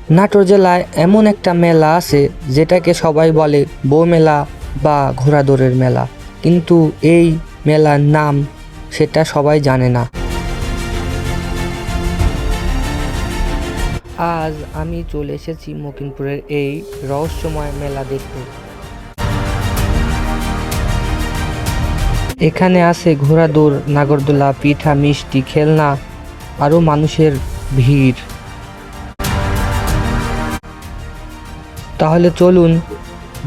নাটোর জেলায় এমন একটা মেলা আছে যেটাকে সবাই বলে বউ মেলা বা ঘোড়া দৌড়ের মেলা, কিন্তু এই মেলার নাম সেটা সবাই জানে না। আজ আমি চলে এসেছি মকিমপুরের এই রহস্যময় মেলা দেখতে। এখানে আছে ঘোড়া দৌড়, নাগরদোলা, পিঠা, মিষ্টি, খেলনা, আরও মানুষের ভিড়। তাহলে চলুন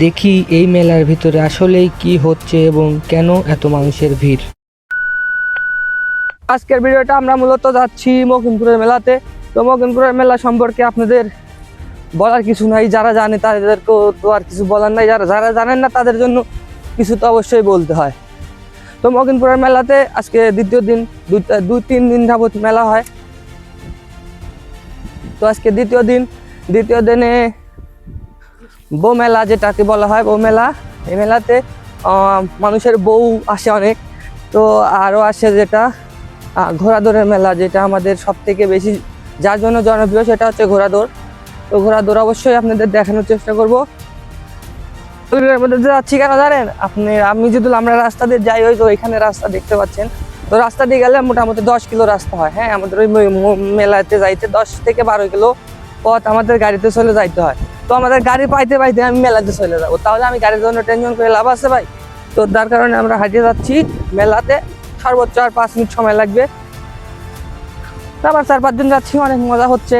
দেখি এই মেলার ভিতরে আসলেই কি হচ্ছে এবং কেন এত মানুষের ভিড়। আজকের ভিডিওটা আমরা মূলত যাচ্ছি মকিমপুরের মেলাতে। তো মকিমপুরের মেলা সম্পর্কে আপনাদের বলার কিছু নাই, যারা জানে তাদেরকেও তো আর কিছু বলার নাই, যারা জানেন না তাদের জন্য কিছু তো অবশ্যই বলতে হয়। তো মকিমপুরের মেলাতে আজকে দ্বিতীয় দিন, দুই তিন দিন যাবত মেলা হয়। তো আজকে দ্বিতীয় দিনে বউ মেলা যেটাকে বলা হয় বউ মেলা। এই মেলাতে মানুষের বউ আসে অনেক। তো আরও আসে যেটা ঘোড়া দৌড়ের মেলা, যেটা আমাদের সব থেকে বেশি যার জন্য জনপ্রিয় সেটা হচ্ছে ঘোড়া দৌড়। তো ঘোড়া দৌড় অবশ্যই আপনাদের দেখানোর চেষ্টা করবো। যাচ্ছি কেন জানেন আপনি? আমরা রাস্তা দিয়ে যাই, ওই যে ওইখানে রাস্তা দেখতে পাচ্ছেন। তো রাস্তা দিয়ে গেলে মোটামুটি 10 কিলো রাস্তা হয়। হ্যাঁ, আমাদের ওই মেলাতে যাইতে 10 থেকে 12 কিলো পথ আমাদের গাড়িতে চলে যাইতে হয়। তো আমাদের গাড়ি পাইতে আমি মেলাতে চলে যাবো, তাহলে আমি গাড়ির জন্য টেনশন করে লাভ আছে ভাই? তো তার কারণে আমরা হাঁটিয়ে যাচ্ছি মেলাতে। সর্বোচ্চ আর 5 মিনিট সময় লাগবে। আবার 4-5 জন যাচ্ছি, অনেক মজা হচ্ছে।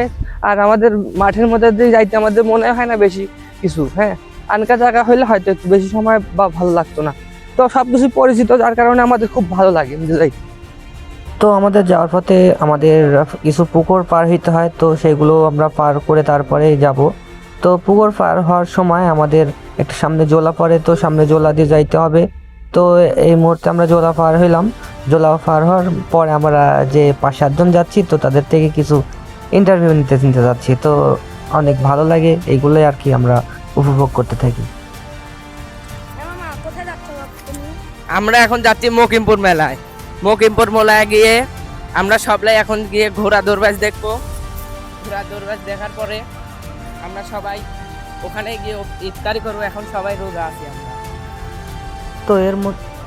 আর আমাদের মাঠের মধ্যে দিয়ে যাইতে আমাদের মনে হয় না বেশি কিছু। হ্যাঁ, আনকা জায়গা হইলে হয়তো একটু বেশি সময় বা ভালো লাগতো না। তো সবকিছু পরিচিত, যার কারণে আমাদের খুব ভালো লাগে যাই। তো আমাদের যাওয়ার পথে আমাদের কিছু পুকুর পার হইতে হয়, তো সেগুলো আমরা পার করে তারপরে যাব। তো পুকুর পার হওয়ার সময় আমাদের একটা সামনে জোলা পড়ে, তো সামনে জোলা দিয়ে যাইতে হবে। তো এই মুহূর্তে আমরা জোলা পার হইলাম। জোলা পার হওয়ার পরে আমরা যে 5-7 জন যাচ্ছি, তো তাদের থেকে কিছু ইন্টারভিউ নিতে যাচ্ছি। তো অনেক ভালো লাগে, এইগুলোই আর কি আমরা উপভোগ করতে থাকি। আমরা এখন যাচ্ছি মকিমপুর মেলায়। মকিমপুর মেলায় গিয়ে আমরা সবাই এখন গিয়ে ঘোড়া দৌড়বাজ দেখবো। ঘোড়া দৌড়বাজ দেখার পরে আমরা সবাই ওখানে গিয়ে ইফতারি করবো। এখন সবাই রোজা আছি আমরা।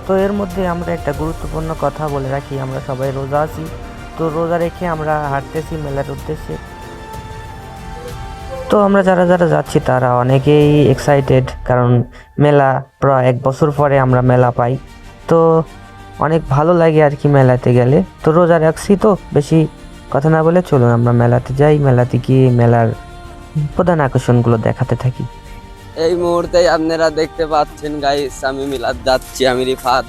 তো এর মধ্যে আমরা একটা গুরুত্বপূর্ণ কথা বলে রাখি, আমরা সবাই রোজা আছি। তো রোজা রেখে আমরা হাঁটতেছি মেলার উদ্দেশ্যে। তো আমরা যারা যারা যাচ্ছি তারা অনেকেই এক্সাইটেড, কারণ মেলা প্রায় 1 বছর পরে আমরা মেলা পাই। তো অনেক ভালো লাগে আর কি মেলাতে গেলে। তো রোজা রাখছি, তো বেশি কথা না বলে চলুন আমরা মেলাতে যাই। মেলাতে গিয়ে মেলার প্রধান আকর্ষণগুলো দেখাতে থাকি। এই মুহূর্তে আপনারা দেখতে পাচ্ছেন গাইস, আমি মিলাদ যাচ্ছি। আমি রিফাত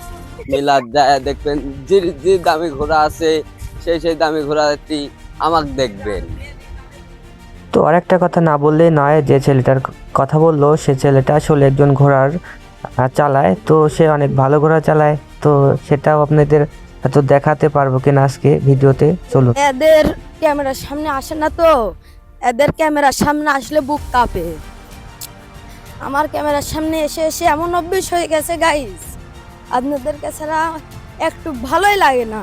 মিলাদ যায় দেখবেন, যে দামি ঘোড়া আছে সেই দামি ঘোড়াটি আমাকে দেখবেন। তো আর একটা কথা না বললেই নয়, যে ছেলেটার কথা বললো সে ছেলেটা আসলে একজন ঘোড়ার চালায়। তো সে অনেক ভালো ঘোড়া চালায়। তো সেটাও আপনাদের এত দেখাতে পারবো কিনা আজকে ভিডিওতে, চলুন। এদের ক্যামেরার সামনে আসে না, তো এদের ক্যামেরার সামনে আসলে বুক কাঁপে। আমার ক্যামেরার সামনে এসে এসে এমন অভ্যেস হয়ে গেছে গাইস, আপনাদের কাছে একটু ভালোই লাগে না।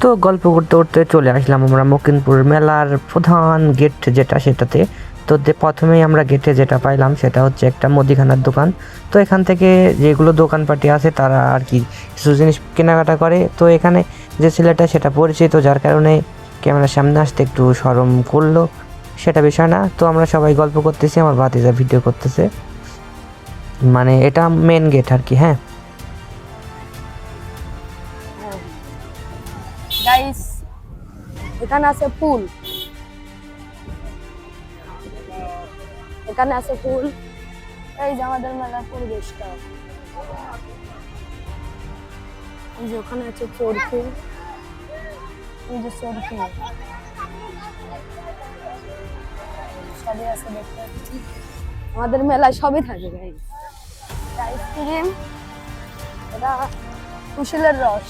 তো গল্প করতে করতে চলে আসলাম আমরা মকিমপুর মেলার প্রধান গেট যেটা, সেটাতে। তো প্রথমেই আমরা গেটে যেটা পাইলাম সেটা হচ্ছে একটা মুদিখানার দোকান। তো এখান থেকে যেগুলো দোকানপাটি আছে তারা আর কি কিছু জিনিস কেনাকাটা করে। তো এখানে যে ছেলেটা সেটা পরিচিত, যার কারণে ক্যামেরার সামনে আসতে একটু শরম করলো, সেটা বিষয় না। তো আমরা সবাই গল্প করতেছি, আমার ভাতিজা ভিডিও করতেছে, মানে এটা মেন গেট আর কি। হ্যাঁ গাইস, এখানে আছে ফুল, এখানে আছে ফুল। এই যে আমাদের মেলার পরিবেশটা, এই যে ওখানে আছে চরকি, এই যে চরকি সবই আছে দেখতে পাচ্ছি। আমাদের মেলায় সবই থাকে গাইস। আইসক্রিম, এটা কুশলের রস,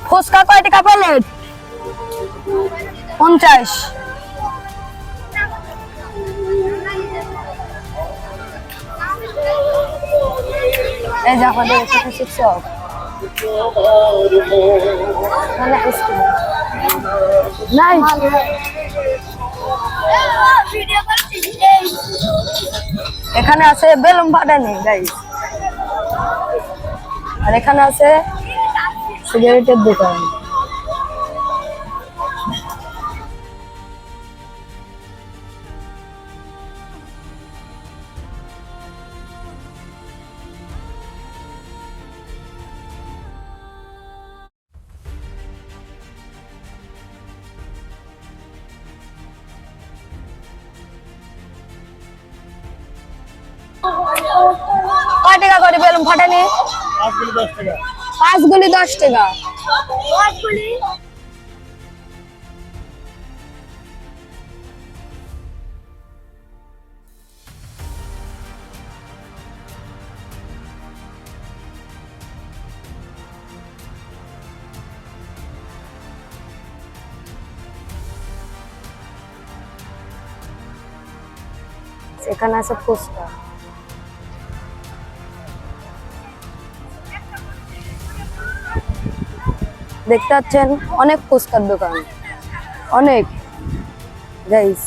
ফুচকা কয় টাকা প্লেট? 50। এই যে আমাদের এখানে আছে চপ, মানে আইসক্রিম নাই। এখানে আছে বেলুন ফাটানি গাইস, আর এখানে আছে সিগারেটের দোকান। কয় টাকা করে বেলুন ফাটানি? 5 গুলি 10 টাকা। এখানে আছে ফুচকা। দেখতে পাচ্ছেন অনেক ফুচকার দোকান, অনেক গাইস।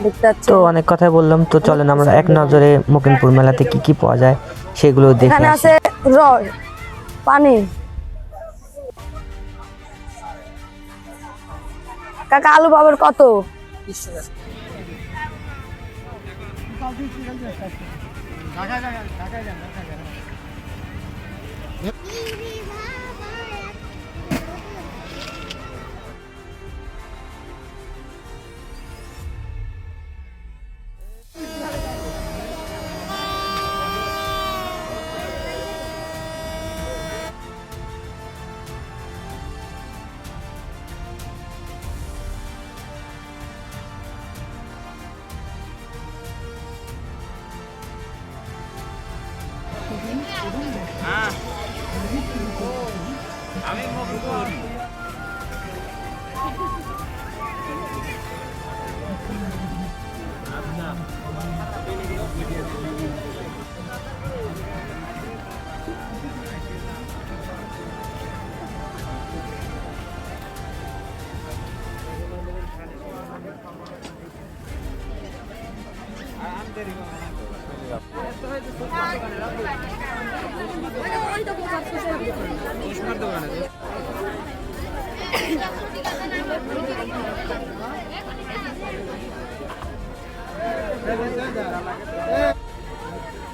দেখতে তো পাচ্ছেন অনেক কথাই বললাম, তো চলেন আমরা এক নজরে মকিমপুর মেলাতে কি কি পাওয়া যায় সেগুলো দেখে এখানে আসি। আছে রস, পানি। কাকা আলু পাবের কত?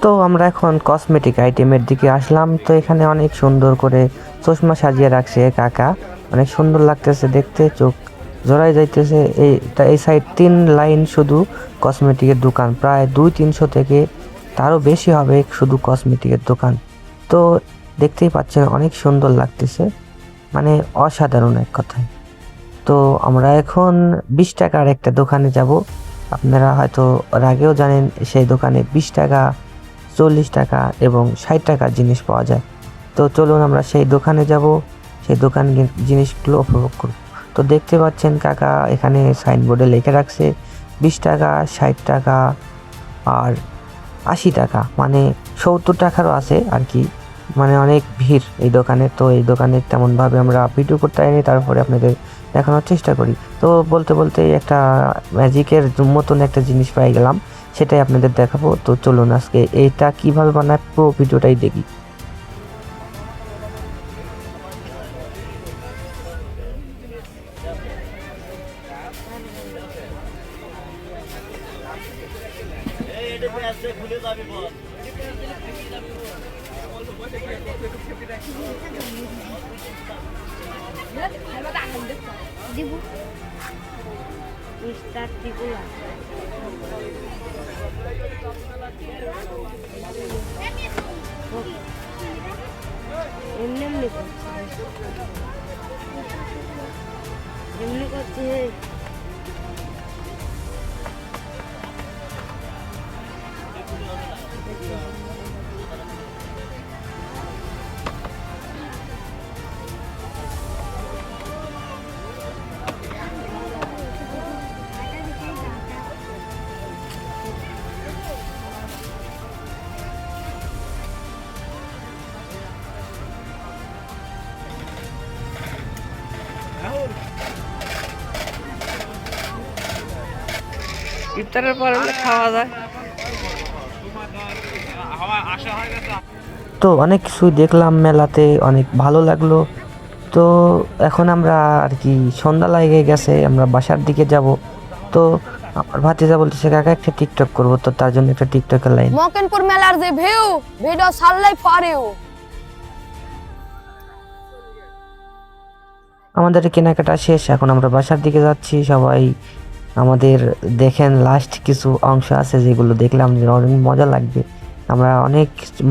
তো আমরা এখন কসমেটিক আইটেমের দিকে আসলাম। তো এখানে অনেক সুন্দর করে চশমা সাজিয়ে রাখছে কাকা, অনেক সুন্দর লাগতেছে দেখতে, চোখ জড়াই যাইতেছে। এই সাইড 3 লাইন শুধু কসমেটিকের দোকান, প্রায় 200-300 থেকে তারও বেশি হবে শুধু কসমেটিকের দোকান। তো দেখতেই পাচ্ছেন অনেক সুন্দর লাগতেছে, মানে অসাধারণ এক কথায়। তো আমরা এখন 20 টাকার একটা দোকানে যাব। আপনারা হয়তো এর আগেও জানেন সেই দোকানে 20 টাকা, 40 টাকা এবং 60 টাকার জিনিস পাওয়া যায়। তো চলুন আমরা সেই দোকানে যাব, সেই দোকান জিনিসগুলো উপভোগ করব। তো দেখতে পাচ্ছেন কাকা এখানে সাইনবোর্ডে লিখে রাখছে 20 টাকা, 60 টাকা আর 80 টাকা, মানে 70 টাকারও আছে আর কি। মানে অনেক ভিড় এই দোকানে। তো এই দোকানে তেমনভাবে আমরা ভিডিও করতে পারিনি, তারপরে আপনাদের দেখানোর চেষ্টা করি। তো বলতে বলতে একটা ম্যাজিকের মতন একটা জিনিস পেয়ে গেলাম, সেটাই আপনাদের দেখাবো। তো চলুন আজকে এইটা কিভাবে বানায় পুরো ভিডিওটাই দেখি। এমনি করছে। ইফতারের পরে হলে খাওয়া যায়। তো অনেক কিছুই দেখলাম মেলাতে, অনেক ভালো লাগলো। তো এখন আমরা আর কি সন্ধ্যা লেগে গেছে, আমরা বাসার দিকে যাব। তো আমার ভাতিজা বলতেছে কাকা একটা টিকটক করবো, তো তার জন্য একটা টিকটকের লাইন। মকিনপুর মেলার যে ভিডিও ছাড়লেই ফর ইউ। আমাদের কেনাকাটা শেষ, এখন আমরা বাসার দিকে যাচ্ছি। সবাই আমাদের দেখেন, লাস্ট কিছু অংশ আছে যেগুলো দেখলাম যে অনেক মজা লাগবে। আমরা অনেক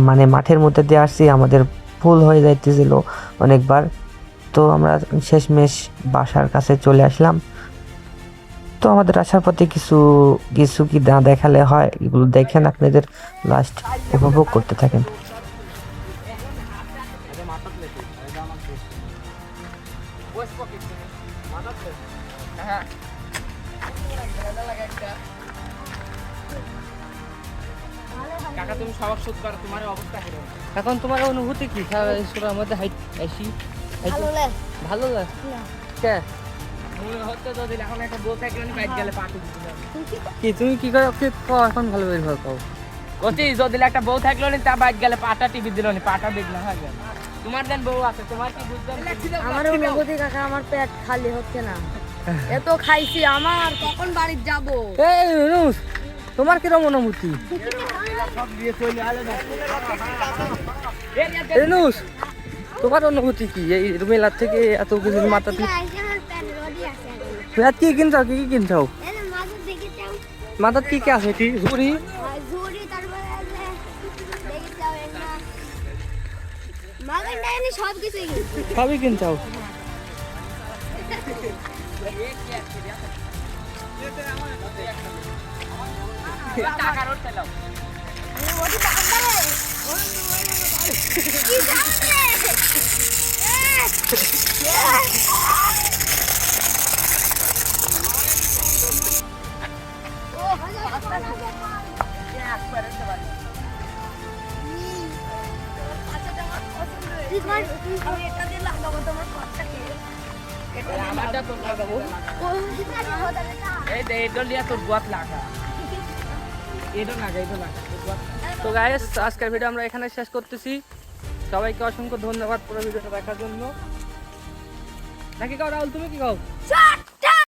মানে মাঠের মধ্যে দিয়ে আসছি, আমাদের ফুল হয়ে যাইতেছিল অনেকবার। তো আমরা শেষমেশ বাসার কাছে চলে আসলাম। তো আমাদের আসার পথে কিছু কিছু কি না দেখালে হয়, এগুলো দেখেন, আপনাদের লাস্ট উপভোগ করতে থাকেন। কাকা তুমি সবার সুদ করো, তোমার অবস্থা কি? এখন তোমার অনুভূতি কি খেলার মধ্যে ভালো লাগে? কে মনে হচ্ছে যদি এখন একটা বউ থাকলে আমি বাইক গেলে পাঠে দিতে কি তুমি কি করে এখন ভালো বের হও কও? কতি যদি একটা বউ থাকলো নি তা বাইক গেলে পাটা টিভি দিল নি, পাটা দেখলে হয় গেল। তোমার দেন বউ আছে, তোমার কি বুঝবেন? আমার অনুভূতি কাকা, আমার পেট খালি হচ্ছে না, এত খাইছি আমার, কখন বাড়ি যাব? এই ইউনুস, তোমার কিরকম অনুভূতি? ইউনুস, তোমার অনুভূতি কি এই মেলার থেকে এত কিছু মাথা কি কিনছো? কি কিনছো? মাথার কি কি আছে? কি ঝুড়ি? সবই কিনছো? টাকা রোড চালাও। আমারটা তো লাগাবো। এই দে এটা লিয়া তোর গোয়াত লাগা। এটা লাগা। তো গাইস, আজকের ভিডিও আমরা এখানে শেষ করতেছি। সবাইকে অসংখ্য ধন্যবাদ পুরো ভিডিওটা দেখার জন্য। নাকি কাও রাহুল, তুমি কি কাও?